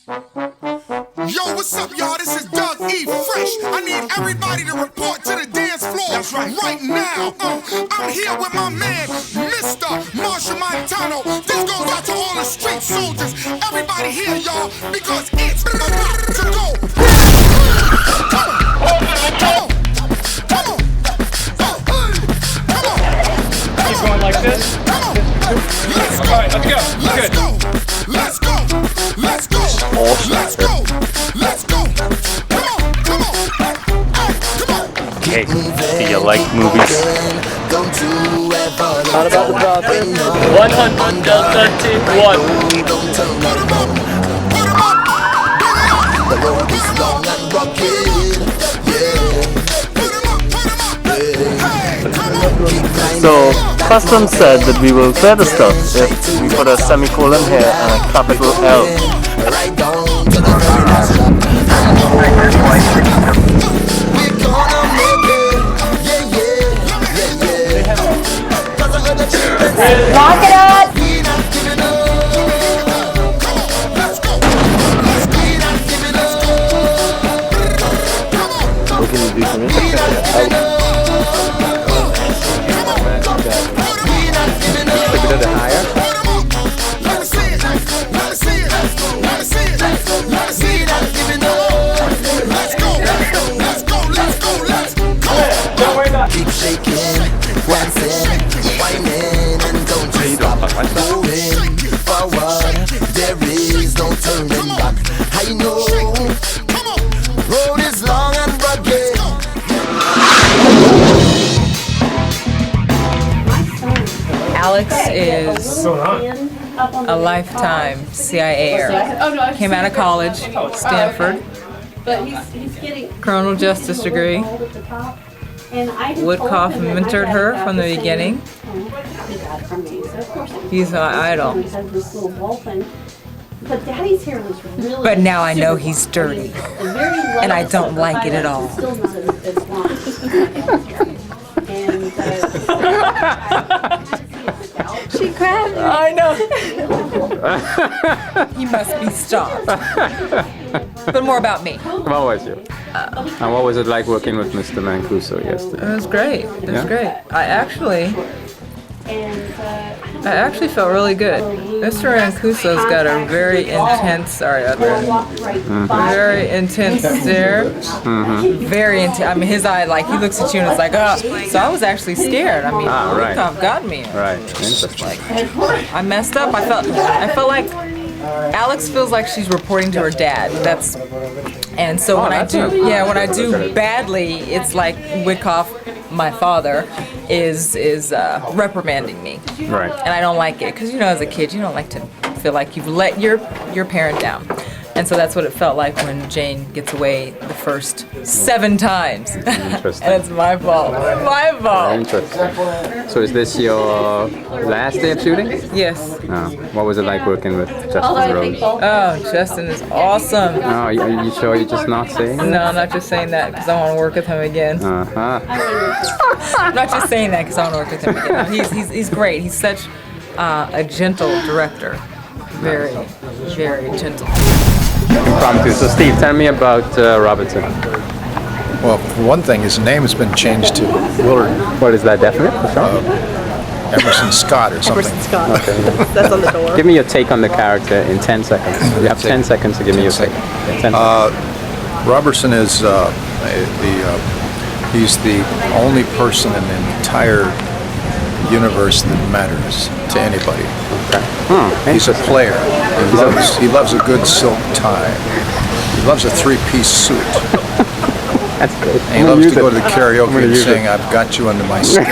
Yo, what's up, y'all? This is Doug E. Fresh. I need everybody to report to the dance floor. That's right now. I'm here with my man, Mr. Marshall Montano. This goes out to all the street soldiers. Everybody here, y'all, because it's about to go. Come on. Come on. Come on. Come on. Keep going like this. Come on. Let's go. All right, let's go. Let's Good. go. Let's go. Let's go. Let's go. Let's go. Come on. Come on. Hey, come on. Hey, do you like movies? How about the process? 131. The road is long and rugged. So, Custom said that we will clear the stuff if we put a semicolon here and a capital L. Right down to the final stop. We're gonna make it. Yeah, yeah, yeah, yeah. 'Cause I heard the children say, Lock it up! we not giving up. Come on, let's go. We not giving up. Come on, What can you do for me? we not giving up. Take it a little higher. Let me see it. Let me see it. Let me see it. Let me see it. Let's go. Let's go. Let's go. Let's go. Don't worry about it. Keep shaking, dancing, whining, and don't you stop moving forward. There is no turning back. I know road is long and rugged. Alex is a lifetime CIAer. Came out of college, Stanford, criminal justice degree. Woodcoff mentored her from the beginning. He's my idol. But Daddy's hair was really. But now I know he's dirty, and I don't like it at all. Still not as long. And she grabbed me. I know. He must be stopped. But more about me. How was you? And what was it like working with Mr. Mancuso yesterday? It was great. It was Yeah? great. I actually felt really good. Mr. Mancuso's got a very intense, sorry, very intense stare. Very intense. I mean, his eye, like, he looks at you and it's like, oh. So I was actually scared. I mean, right. Woodcoff got me. Right, interesting. I messed up. I felt like Alex feels like she's reporting to her dad. And so when I do badly, it's like Woodcoff, my father, is reprimanding me. Right. And I don't like it because as a kid, you don't like to feel like you've let your parent down. And so that's what it felt like when Jane gets away the first 7 times. Interesting. And it's my fault. My fault. Interesting. So is this your last day of shooting? Yes. What was it like working with Justin Rose? Oh, Justin is awesome. Oh, are you sure you're just not saying that? No, I'm not just saying that because I want to work with him again. Uh-huh. I'm not just saying that because I want to work with him again. No, he's great. He's such a gentle director. Very, very gentle. So Steve, tell me about Robertson. Well, for one thing, his name has been changed to Willard What is that definite? For sure? Emerson Scott or something. Okay. That's on the door. Give me your take on the character in 10 seconds. You have 10 seconds to give me your take. Yeah, 10 seconds. Robertson is he's the only person in the entire universe that matters to anybody. Okay. He's a player. He loves a good silk tie. He loves a 3-piece suit. That's good. And he loves to go to the karaoke and sing "I've Got You Under My Skin."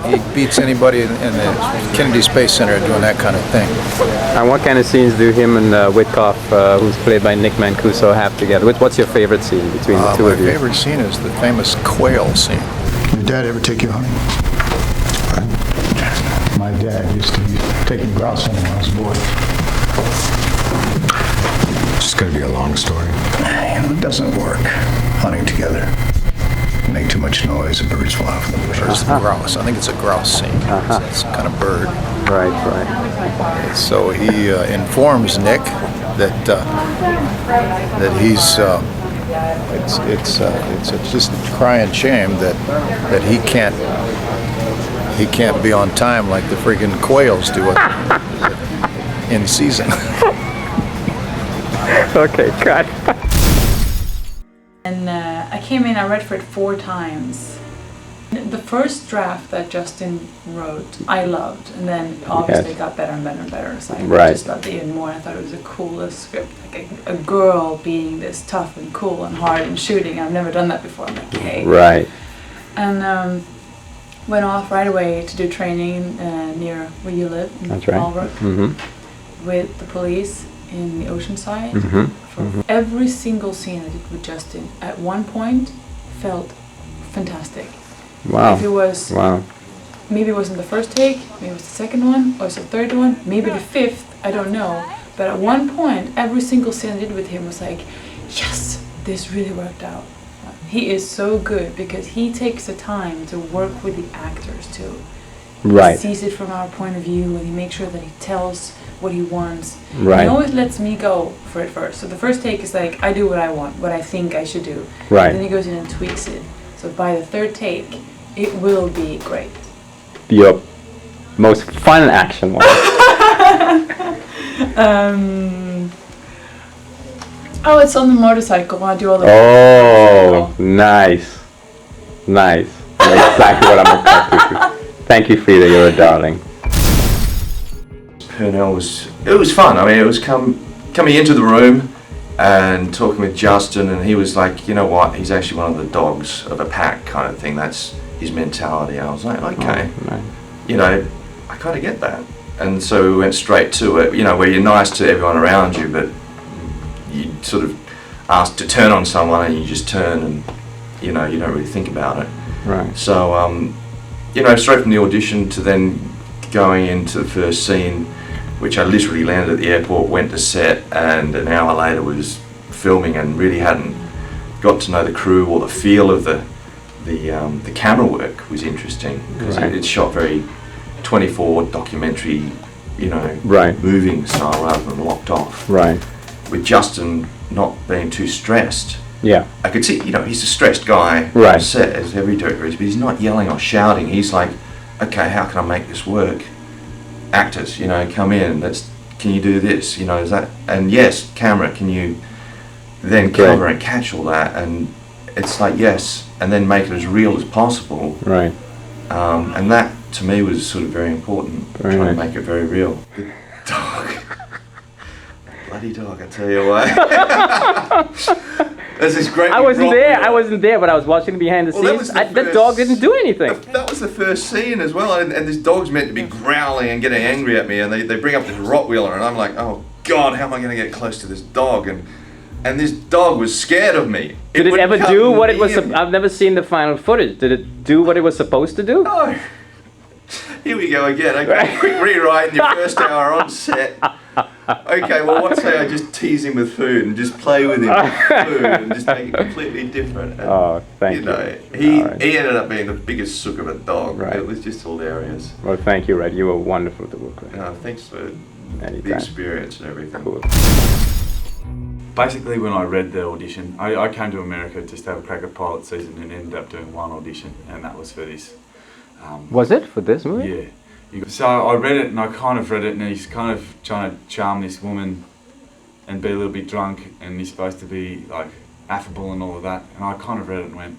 He beats anybody in the Kennedy Space Center doing that kind of thing. And what kind of scenes do him and Woodcoff, who's played by Nick Mancuso, have together? What's your favorite scene between the two of you? My favorite scene is the famous quail scene. Your dad ever take you hunting? My dad used to take me grouse hunting when I was a boy. It's just gonna be a long story. It doesn't work hunting together. Make too much noise, the birds fly off the bushes. It's a grouse. I think it's a grouse scene. It's some kind of bird. Right. So he informs Nick that he's. It's just a crying shame that he can't be on time like the friggin' quails do in season. Okay, cut. And I came in, I read for it 4 times. The first draft that Justin wrote, I loved, and then obviously it got better and better and better. So I just loved it even more. I thought it was the coolest script, like a girl being this tough and cool and hard and shooting. I've never done that before. I'm like, hey. Right. And went off right away to do training near where you live, in Malbrook, with the police in the Oceanside. For every single scene I did with Justin, at one point, felt fantastic. Wow. If it was, maybe it wasn't the first take, maybe it was the second one, or it was the third one, maybe the 5th, I don't know. But at one point, every single scene I did with him was like, yes, this really worked out. He is so good because he takes the time to work with the actors too. Right. He sees it from our point of view and he makes sure that he tells what he wants. Right. He always lets me go for it first. So the first take is like, I do what I want, what I think I should do. Right. And then he goes in and tweaks it. So by the 3rd take, it will be great. Your most fun action one. Oh, it's on the motorcycle. I do all the. Oh, nice. Nice. That's exactly what I'm attracted to. Thank you, Frida. You're a darling. Purnell was fun. I mean, it was coming into the room and talking with Justin, and he was like, you know what, he's actually one of the dogs of a pack kind of thing. That's his mentality. I was like, okay, you know, I kind of get that. And so we went straight to it, you know, where you're nice to everyone around you, but you sort of ask to turn on someone and you just turn and, you know, you don't really think about it. Right. So, you know, straight from the audition to then going into the first scene, which I literally landed at the airport, went to set, and an hour later was filming, and really hadn't got to know the crew or the feel of the camera work was interesting because it's shot very 24 documentary, you know, moving style rather than locked off. Right. With Justin not being too stressed. Yeah. I could see, you know, he's a stressed guy on set, as every director is, but he's not yelling or shouting. He's like, okay, how can I make this work? Actors, you know, come in, can you do this, you know, is that, and yes, camera, can you then cover and catch all that, and it's like, yes, and then make it as real as possible. Right. And that, to me, was sort of very important, trying to make it very real. The dog. Bloody dog, I tell you what. There's this great. I wasn't there, but I was watching behind the scenes. That dog didn't do anything. That was the first scene as well, and this dog's meant to be growling and getting angry at me, and they bring up this Rottweiler, and I'm like, oh God, how am I going to get close to this dog? And this dog was scared of me. Did it ever do what it was? I've never seen the final footage. Did it do what it was supposed to do? No. Here we go again. Okay, quick rewrite in your first hour on set. Okay, well, what say I just tease him with food and just play with him with food and just make it completely different. And, thank you. Know, he ended up being the biggest sook of a dog. Right. It was just hilarious. Well, thank you, Red. You were wonderful to work with. Thanks for the experience and everything. Cool. Basically, when I read the audition, I came to America just to have a crack at pilot season and ended up doing one audition, and that was for this. Was it for this movie? Yeah. So I read it, and I kind of read it, and he's kind of trying to charm this woman and be a little bit drunk, and he's supposed to be like affable and all of that, and I kind of read it and went,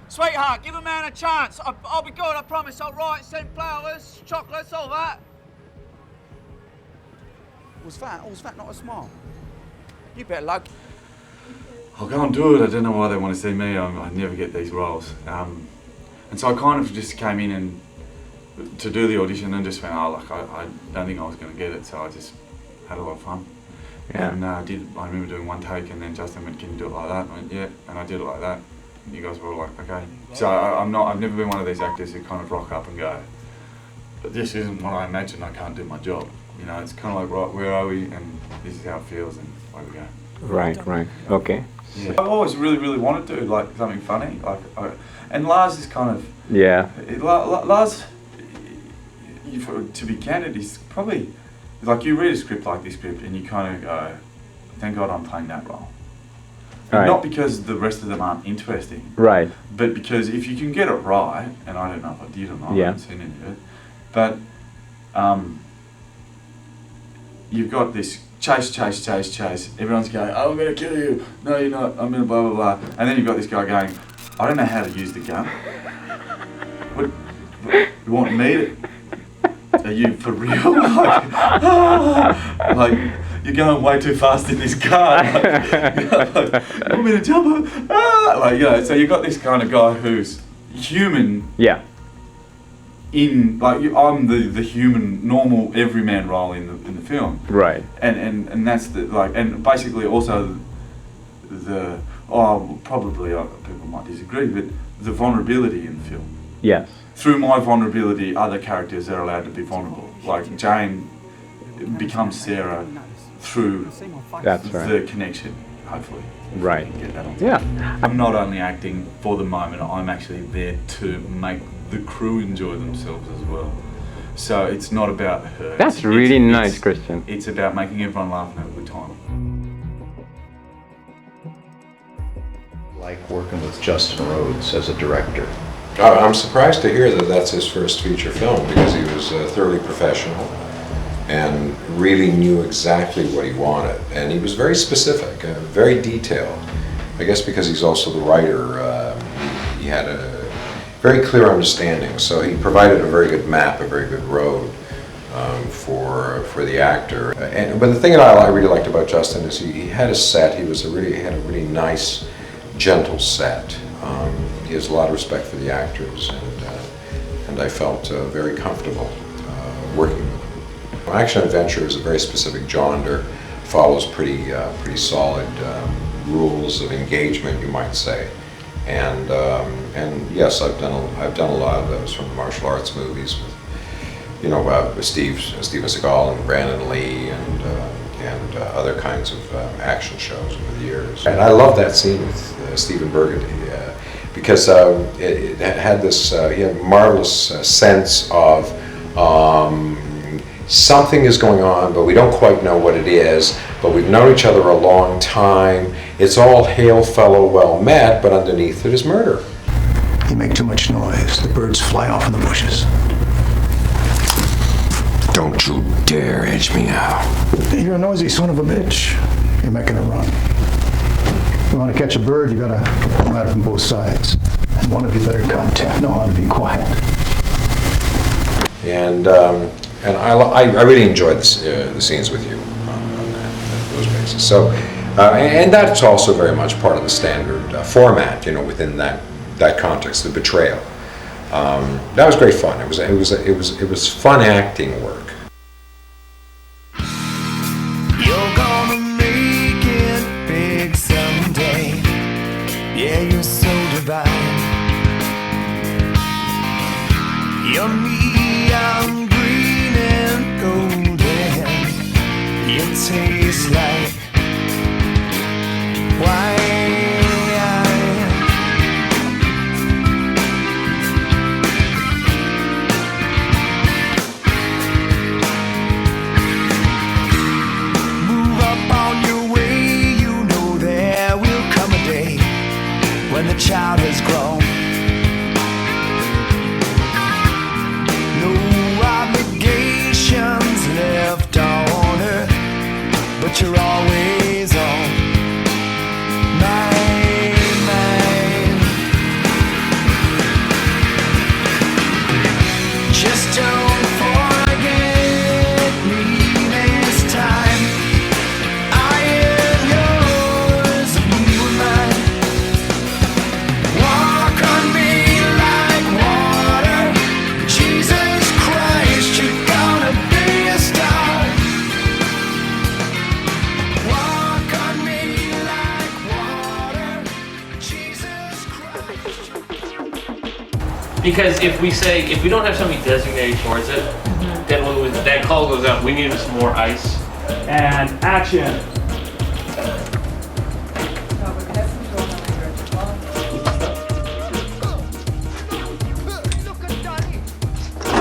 sweetheart, give a man a chance. I'll be good, I promise. I'll write, send flowers, chocolates, all that. Was that not a smile? You better like. I'll go and do it. I don't know why they want to see me. I never get these roles. And so I kind of just came in and to do the audition and just went, oh, like I don't think I was going to get it, so I just had a lot of fun. Yeah. And I remember doing one take, and then Justin went, can you do it like that? And I went, yeah, and I did it like that. And you guys were all like, okay. So I've never been one of these actors who kind of rock up and go, but this isn't what I imagined, I can't do my job. You know, it's kind of like, right, where are we? And this is how it feels, and away we go. Right, okay. Yeah. I've always really wanted to do like something funny, and Lars is kind of Lars. To be candid, he's probably like you read a script like this script and you kind of go, thank God I'm playing that role. Right. Not because the rest of them aren't interesting, Right. but because if you can get it right, and I don't know if I did or not, Yeah. I haven't seen any of it, but you've got this chase, everyone's going, oh, I'm going to kill you, no you're not, I'm going to blah blah blah, and then you've got this guy going, I don't know how to use the gun. What you want me to, are you for real? Like you're going way too fast in this car. Like, you want me to jump? So you've got this kind of guy who's human. Yeah. I'm the human, normal, everyman role in the film. Right. And that's and basically also probably people might disagree, but the vulnerability in the film. Yes. Through my vulnerability, other characters are allowed to be vulnerable. Like Jane becomes Sarah through the connection, hopefully. Right. Get that on. Yeah. I'm not only acting for the moment, I'm actually there to make the crew enjoy themselves as well. So it's not about her. That's really nice, Christian. It's about making everyone laugh and have a good time. Like working with Justin Rhodes as a director. I'm surprised to hear that that's his first feature film, because he was thoroughly professional and really knew exactly what he wanted. And he was very specific, very detailed. I guess because he's also the writer, he had a very clear understanding. So he provided a very good map, a very good road for the actor. But the thing that I really liked about Justin is he had a set. He had a really nice, gentle set. He has a lot of respect for the actors, and I felt very comfortable working with him. Action adventure is a very specific genre, follows pretty solid rules of engagement, you might say, and yes, I've done a lot of those from the martial arts movies with Steven Seagal and Brandon Lee and other kinds of action shows over the years. And I love that scene with Stephen Burgundy. Because it had this he had a marvelous sense of something is going on, but we don't quite know what it is, but we've known each other a long time. It's all hail fellow, well met, but underneath it is murder. You make too much noise. The birds fly off in the bushes. Don't you dare edge me out. You're a noisy son of a bitch. You're making a run. If you want to catch a bird, you gotta come at it from both sides. And one of you better know how to be quiet. And I really enjoyed the scenes with you on those bases. So, and that's also very much part of the standard format, within that context, the betrayal. That was great fun. It was fun acting work. You're gonna make it big someday. Yeah, you're so divine. You're neon green and golden. You taste like wine. Move up on your way. You know there will come a day when the child has grown. Left on her, but you're always on my mind. Just don't forget me this time. I am yours and you are mine. Walk on me like water. Jesus Christ, you're gonna be a star. Walk on me like water. Jesus Christ. Because if we don't have somebody designated towards it, then when that call goes out, we need some more ice. And action.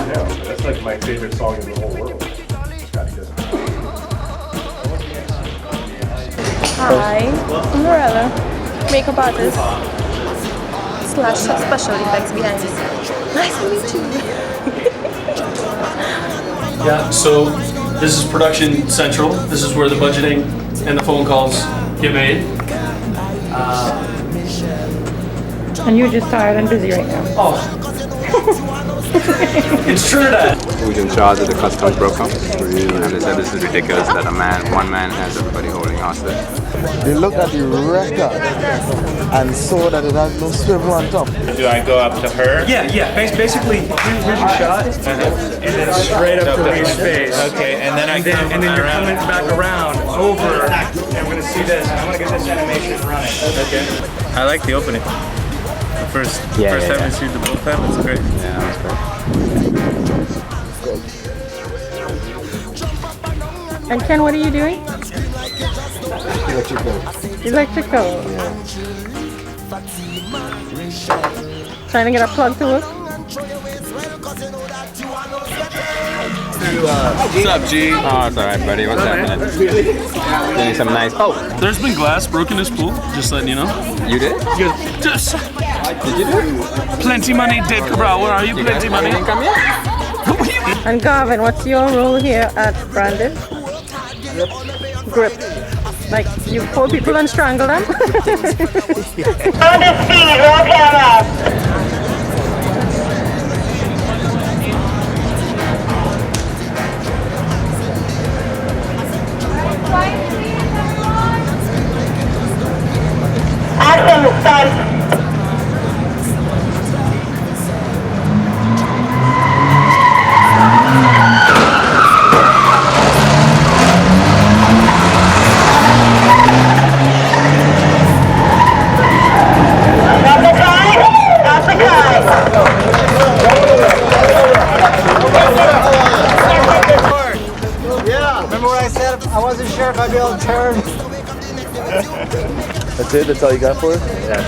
Yeah, that's like my favorite song in the whole world. Scotty doesn't. Hi, I'm Lorella, makeup artist slash special effects behind the scenes. Nice to meet you. Yeah, so this is production central. This is where the budgeting and the phone calls get made. And you're just tired and busy right now. Oh. It's true that. Who's in charge of the customs broker? And they said this is ridiculous that one man has everybody holding hostage. They looked at the record and saw that it had no swivel on top. Do I go up to her? Yeah. Basically, here's your shot, and then straight up to Lee's face. Okay, and then and then you're coming back around over, and I'm gonna see this. I'm gonna get this animation running. Okay. I like the opening. The first time we see the bullpen, it's great. Yeah, that was great. And Ken, what are you doing? Electrical. Electrical. Trying to get a plug to work? What's up, G? Oh, it's alright, buddy. What's happening? Getting some nice. Oh, There's been glass broken in this pool, just letting you know. you did? Just Did you do it? Plenty money, Dave Cabral. Where are you? Plenty money. didn't come here? And Garvin, what's your role here at Branded? Grip. Like, you pull people and strangle them? On the speed, roll camera. Action, start. Yeah, remember what I said? I wasn't sure if I'd be able to turn. That's it? That's all you got for us? Yeah.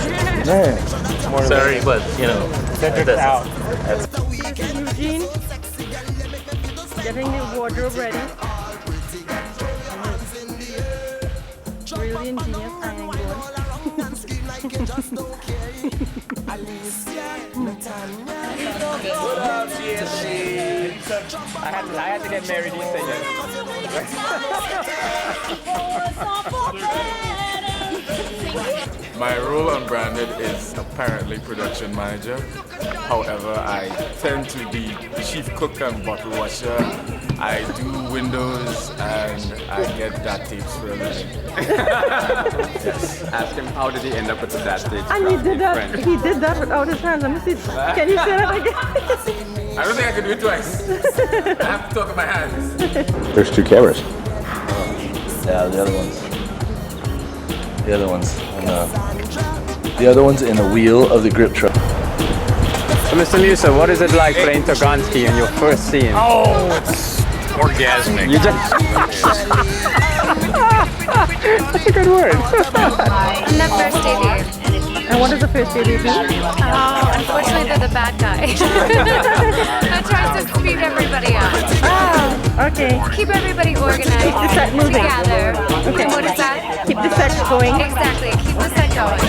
Man. Sorry, but you know. Eugene, getting the wardrobe ready. Really ingenious iron What up, GSC? I had to get married, you say My role on Branded is apparently production manager. However, I tend to be chief cook and bottle washer. I do windows and I get that tapes for a living. Yes. Ask him how did he end up with that stage. And he did that. He did that without his hands. Let me see. Can you say that again? I don't think I can do it twice. I have to talk with my hands. There's two cameras. Yeah, the other one's in the wheel of the grip truck. So, Mr. Musa, what is it like playing Togonski in your first scene? Oh, it's orgasmic. You just... That's a good word. And that first debut. And what does the first debut do? Unfortunately, they're the bad guy. That tries to speed everybody up. Ah, okay. Keep everybody organized. Keep the set moving. Together. Okay. And what is that? Keep the set going. Exactly. Keep the set going.